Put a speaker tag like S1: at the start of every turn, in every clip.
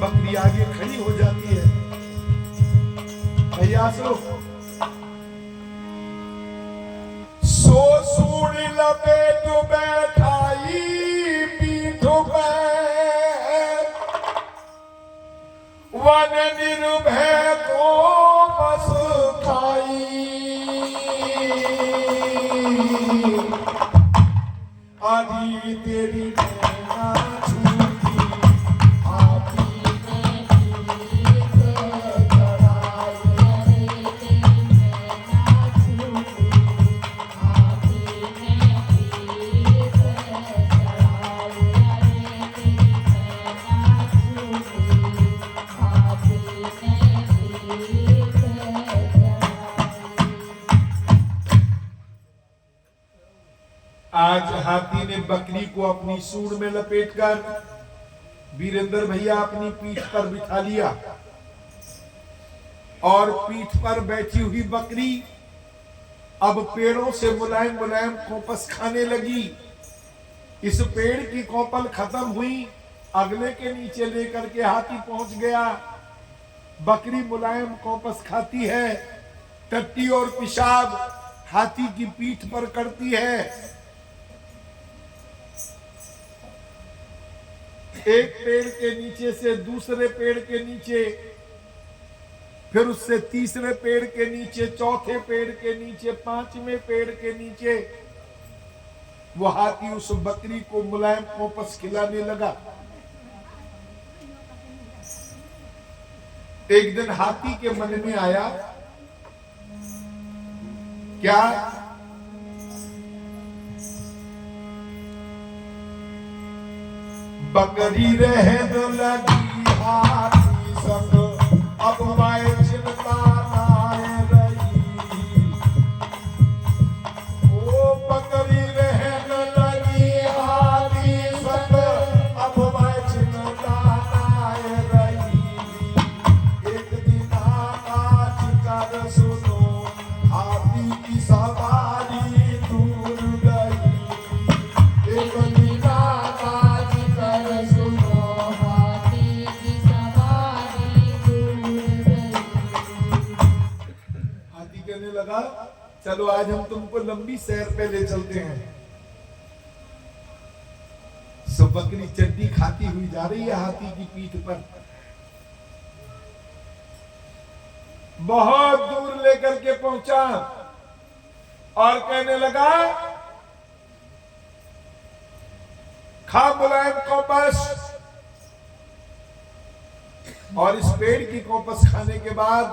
S1: बकरी आगे खड़ी हो जाती है। भैया सो सूढ़ लपेट बैठाई पीठ पे, वन निर्भय को बस खाई। आदि तेरी नैना छूटी, हाथी ने पीठ चढ़ाई। तेरी नैना छूटी, हाथी ने पीठ चढ़ाई। तेरी नैना छूटी, हाथी ने पीठ चढ़ाई। आज हाथी ने बकरी को अपनी सूंड में लपेटकर वीरेंद्र भैया अपनी पीठ पर बिठा लिया और पीठ पर बैठी हुई बकरी अब पेड़ों से मुलायम मुलायम कोपस खाने लगी। इस पेड़ की कोपल खत्म हुई, अगले के नीचे लेकर के हाथी पहुंच गया। बकरी मुलायम कोपस खाती है, टट्टी और पेशाब हाथी की पीठ पर करती है। एक पेड़ के नीचे से दूसरे पेड़ के नीचे, फिर उससे तीसरे पेड़ के नीचे, चौथे पेड़ के नीचे, पांचवें पेड़ के नीचे वो हाथी उस बकरी को मुलायम कोपस खिलाने लगा। एक दिन हाथी के मन में आया, क्या बकरी रहे तो लगी हाथी संग, अब मैं चिंता नाय रही। ओ बकरी रहे तो लगी हाथी संग, अब मैं चिंता नाय रही। एक दिन आकाश कर सुनो, हाथी की सवारी दूर गई। एक दिन लगा, चलो आज हम तुमको लंबी सैर पे ले चलते हैं। सब बकरी चड्डी खाती हुई जा रही है हाथी की पीठ पर। बहुत दूर लेकर के पहुंचा और कहने लगा, खा मुलायम कोपस, और इस पेड़ की कोपस खाने के बाद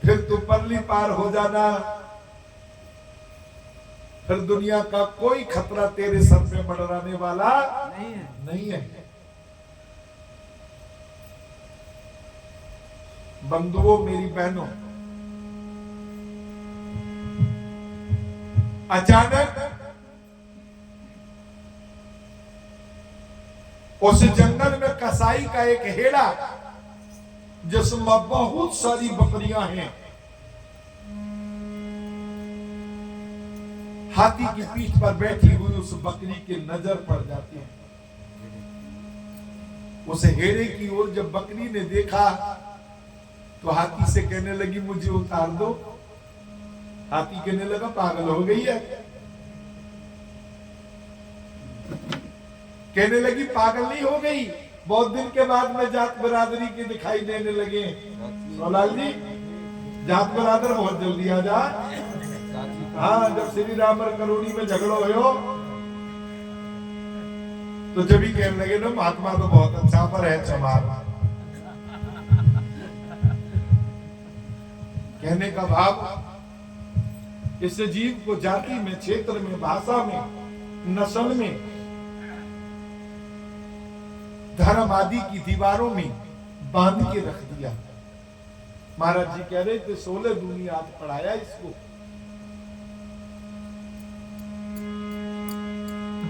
S1: फिर तू परली पार हो जाना। फिर दुनिया का कोई खतरा तेरे सर पे मंडराने वाला नहीं है। बंधुओं, मेरी बहनों, अचानक उस जंगल में कसाई का एक हेड़ा, जिसमें बहुत सारी बकरियां हैं, हाथी की पीठ पर बैठी हुई उस बकरी की नजर पड़ जाती है। उस हेड़े की ओर जब बकरी ने देखा तो हाथी से कहने लगी, मुझे उतार दो। हाथी कहने लगा, पागल हो गई है। कहने लगी, पागल नहीं हो गई, बहुत दिन के बाद में जात बरादरी के दिखाई देने लगे। सोलाल जी, जात बरादर बहुत जल्दी आ जा। हाँ, जब श्री राम और करोड़ी में झगड़ो हो तो जब ही कहने लगे ना, महात्मा तो बहुत अच्छा पर है चमार। कहने का भाव, इस जीव को जाति में, क्षेत्र में, भाषा में, नस्ल में, धर्म आदि की दीवारों में बांध के रख दिया। महाराज जी कह रहे थे, 16 दूनी आज पढ़ाया इसको।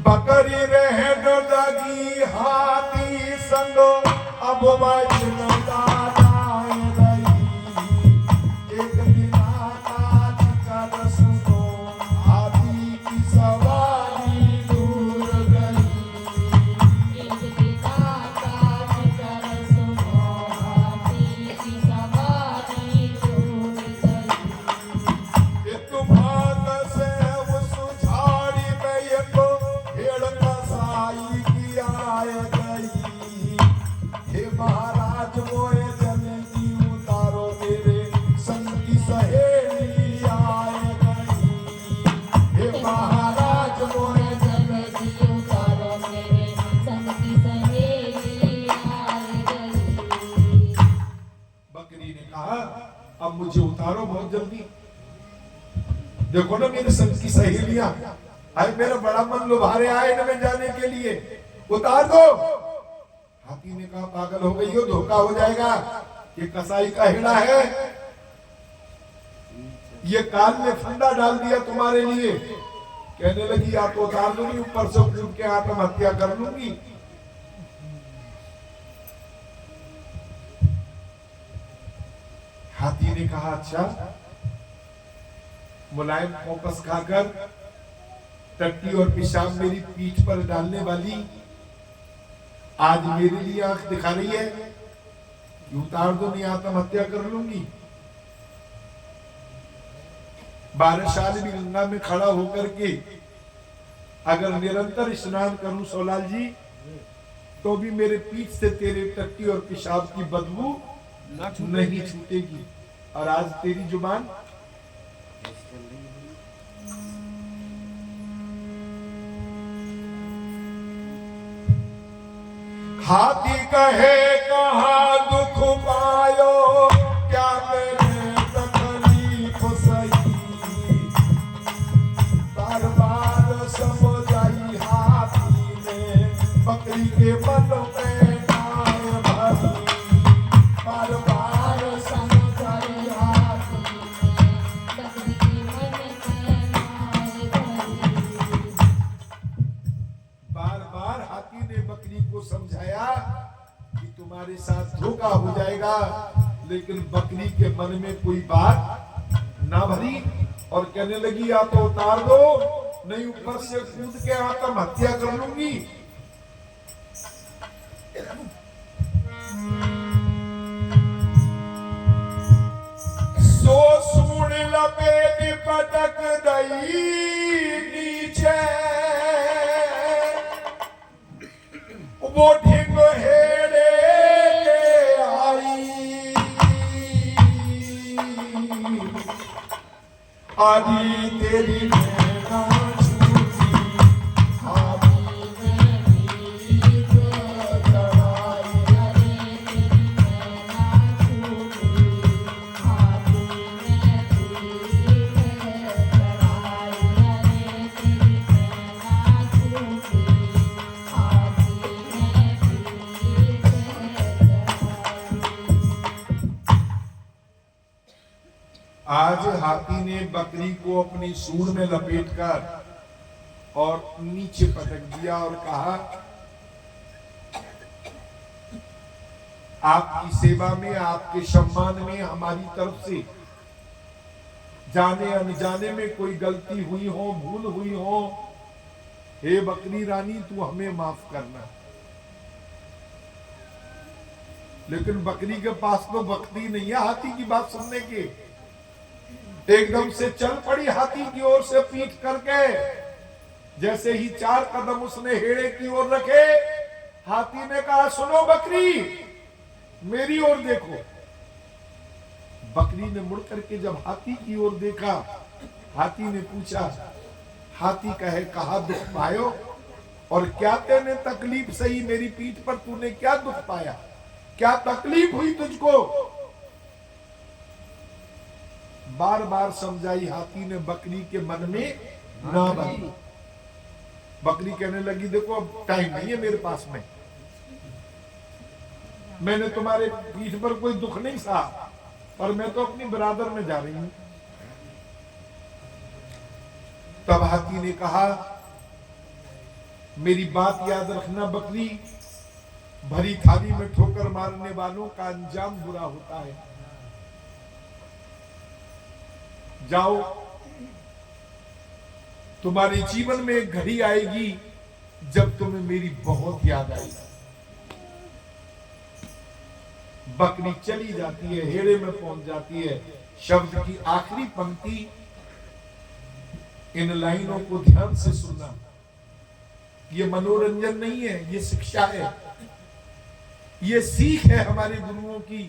S1: बकरी रहे तो लगी हाथी संग, अब मैं चिंता नाय रही। एक दिन आकाश कर सुनो, हाथी की सवारी दूर गई। एक दिन आकाश अब मुझे उतारो बहुत जल्दी। देखो ना मेरे संग की सहेलियां, अरे मेरा बड़ा मन लुभारे आए इनमें जाने के लिए, उतार दो। हाथी ने कहा पागल हो गई हो, धोखा हो जाएगा, ये कसाई का हिड़ा है, ये कान में फंदा डाल दिया तुम्हारे लिए। कहने लगी या तो उतार दूंगी, ऊपर से कूद के आत्महत्या कर लूंगी। हाथी ने कहा अच्छा, मुलायम कॉपस खाकर टट्टी और पेशाब मेरी पीठ पर डालने वाली आज मेरे लिए आंख दिखा रही है कि उतार दो, नहीं आत्महत्या कर लूंगी। 12 साल भी गंगा में खड़ा होकर के अगर निरंतर स्नान करूं सोलाल जी, तो भी मेरे पीठ से तेरे टट्टी और पेशाब की बदबू नहीं छूटेगी। और आज तेरी जुबान हाथी कहे कहाँ दुख पायो, क्या करे तकलीफ सही, बार बार समझाई हाथी ने बकरी के मन में नाय भरी, बार बार समझाई हाथी ने बकरी के मन में नाय भरी। बार बार हाथी ने बकरी को समझाया कि तुम्हारे साथ धोखा हो जाएगा, लेकिन बकरी के मन में कोई बात ना भरी और कहने लगी या तो उतार दो, नहीं ऊपर से कूद के आत्महत्या कर लूंगी। सो सूण लपेट पटक दई नीचे, वो ढिंग हेड़े आई, आदि तेरी नैना छूटी, आदि मेरी चढ़ाई, तेरी नैना छूटी, आदि मेरी चढ़ाई, तेरी नैना छूटी, आज हाथी ने बकरी को अपनी सूंड में लपेटकर और नीचे पटक दिया और कहा आपकी सेवा में, आपके सम्मान में हमारी तरफ से जाने अनजाने में कोई गलती हुई हो, भूल हुई हो, हे बकरी रानी तू हमें माफ करना। लेकिन बकरी के पास तो बकरी नहीं है हाथी की बात सुनने के। एकदम से चल पड़ी हाथी की ओर से पीठ करके। जैसे ही 4 कदम उसने हेड़े की ओर रखे, हाथी ने कहा सुनो बकरी, मेरी ओर देखो। बकरी ने मुड़ करके जब हाथी की ओर देखा, हाथी ने पूछा, हाथी कहे कहा दुख पायो, और क्या तेने तकलीफ सही मेरी पीठ पर, तूने क्या दुख पाया, क्या तकलीफ हुई तुझको? बार बार समझाई हाथी ने बकरी के मन में ना बनी। बकरी कहने लगी देखो अब टाइम नहीं है मेरे पास में, मैंने तुम्हारे पीठ पर कोई दुख नहीं सहा, और मैं तो अपनी बरादर में जा रही हूं। तब हाथी ने कहा मेरी बात याद रखना बकरी, भरी थाली में ठोकर मारने वालों का अंजाम बुरा होता है। जाओ, तुम्हारे जीवन में एक घड़ी आएगी जब तुम्हें मेरी बहुत याद आएगी। बकरी चली जाती है, हेड़े में पहुंच जाती है। शब्द की आखिरी पंक्ति, इन लाइनों को ध्यान से सुनना, ये मनोरंजन नहीं है, ये शिक्षा है, ये सीख है हमारे गुरुओं की।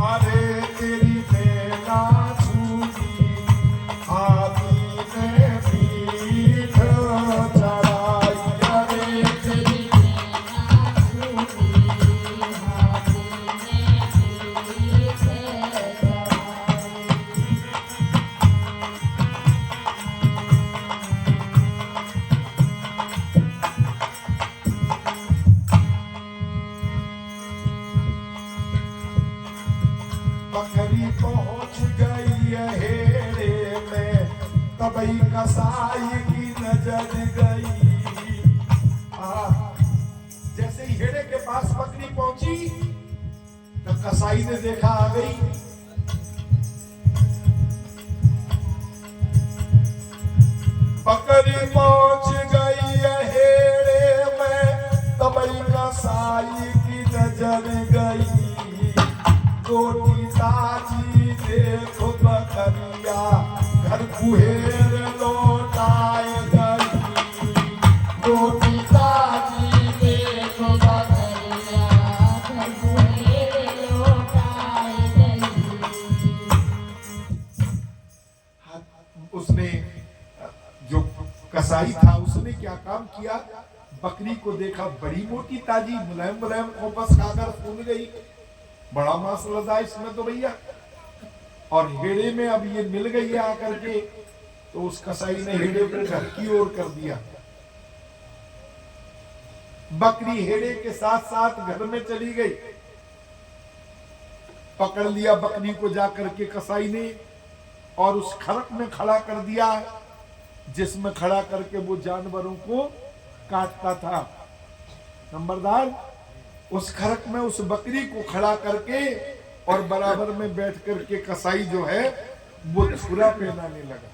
S1: अरे तेरी नैना छूटी, हाथी ने बकरी पहुंच गई हेड़े में, तबई कसाई की नजर गई। जैसे ही हेड़े के पास बकरी पहुंची तो कसाई ने देखा आ गई। बकरी पहुंच गई हेड़े में, तबई कसाई की नजर गई। रोटी ताजी देखो बकरिया, घर कुहेर लौटाए गई। रोटी ताजी देखो बकरिया, घर कुहेर लौटाए गई। उसने जो कसाई था उसने क्या काम किया, बकरी को देखा बड़ी मोटी ताजी मुलायम मुलायम खोपस खाकर फूल गई, बड़ा मांस लगा इसमें तो भैया, और हेड़े में अब ये मिल गई है आकर के, तो उस कसाई ने हेड़े को घर की ओर कर दिया। बकरी हेड़े के साथ साथ घर में चली गई। पकड़ लिया बकरी को जाकर के कसाई ने और उस खरक में खड़ा कर दिया, जिसमें खड़ा करके वो जानवरों को काटता था। नंबरदार, उस खरक में उस बकरी को खड़ा करके और बराबर में बैठ करके कसाई जो है वो छुरा पहनाने लगा।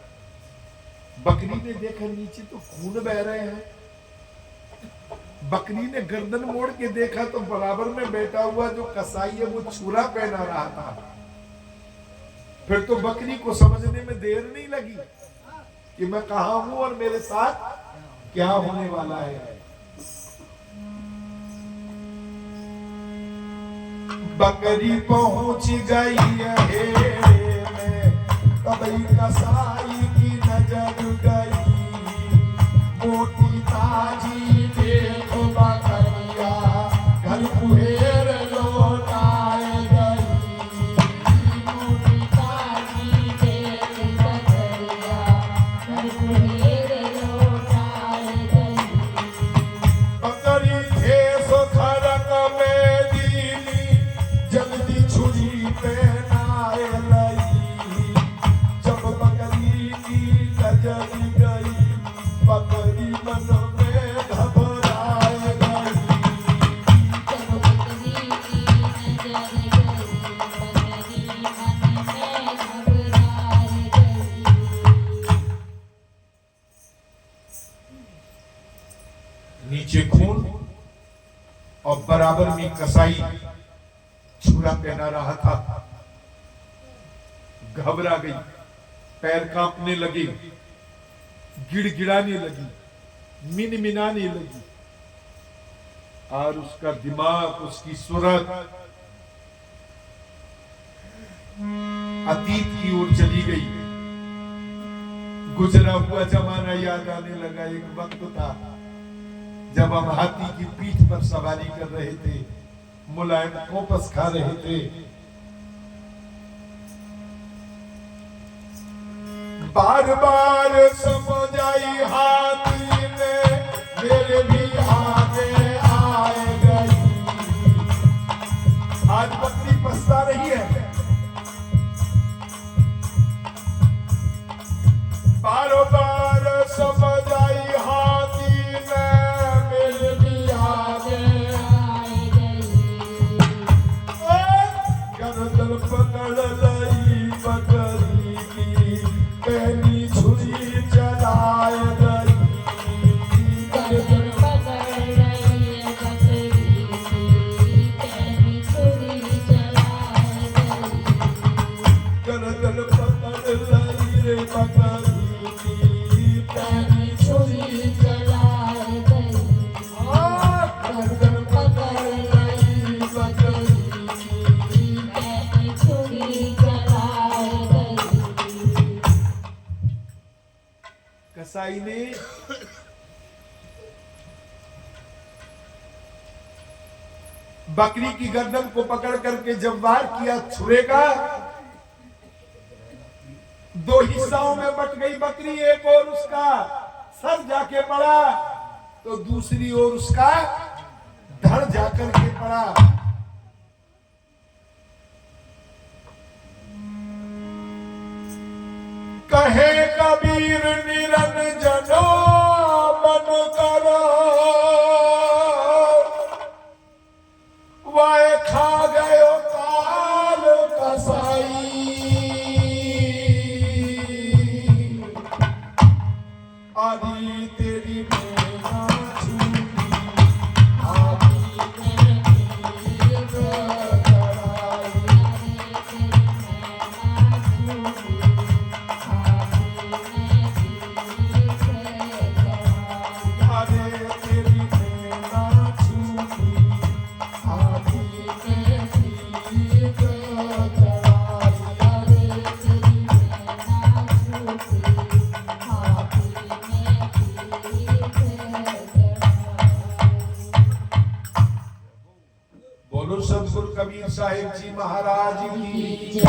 S1: बकरी ने देखा नीचे तो खून बह रहे हैं। बकरी ने गर्दन मोड़ के देखा तो बराबर में बैठा हुआ जो कसाई है वो छुरा पहना रहा था। फिर तो बकरी को समझने में देर नहीं लगी कि मैं कहां हूं और मेरे साथ क्या होने वाला है। बकरी पहुंच गई हेड़े में, तबई कसाई की नजर गई। मोटी ताजी देखो बकरिया, घर कुहेर लौटाए गई। मोटी ताजी देखो बकरिया, घर कुहेर लौटाए गई। बकरी थे सो खरक में दीनी, जल्दी छुरी पहनाए लई। जब बकरी की नजर गई, बकरी मन में घबराए गई। जब बकरी की नजर गई, बकरी मन में घबराए गई। नीचे खून और बराबर में कसाई छुरा पहना रहा था। घबरा गई, पैर कांपने लगे, गिड़गिड़ाने लगी, मिनमिनाने लगी, और उसका दिमाग, उसकी सूरत अतीत की ओर चली गई। गुजरा हुआ जमाना याद आने लगा। एक वक्त था जब हम हाथी की पीठ पर सवारी कर रहे थे, मुलायम कोपस खा रहे थे। बार बार समझ आई हाथी ने, मेरे भी आगे आए गई। आज बकरी पछता रही है। बार बार समझ आई हाथी ने, मेरे भी आगे आए गई। गर्दन पकड़ लई बकरी की, पहली छुरी चलाए गई। गर्दन पकड़ लई बकरी की, पहली छुरी चलाए गई। गर्दन पकड़ लई बकरी की, पहली छुरी चलाए गई। गर्दन पकड़ लई बकरी की, पहली छुरी चलाए गई। कसाई ने बकरी की गर्दन को पकड़ करके जब वार किया छुरे का, दो हिस्सों में बट गई बकरी। एक और उसका सर जाके पड़ा तो दूसरी ओर उसका धड़ जाकर के पड़ा। कहे कबीर निरंजनो मन करो, वाय खा गयो काल कसाई। आदि तेरी मेरा छूटी, आदि तेरी बोलो सतगुरु कबीर साहिब जी महाराज की जय,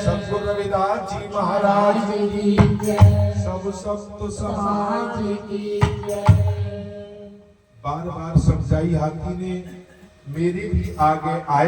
S1: सतगुरु रविदास जी महाराज की जय, सब संत समाज की जय। बार बार समझाई हाथी ने, मेरे भी आगे आए।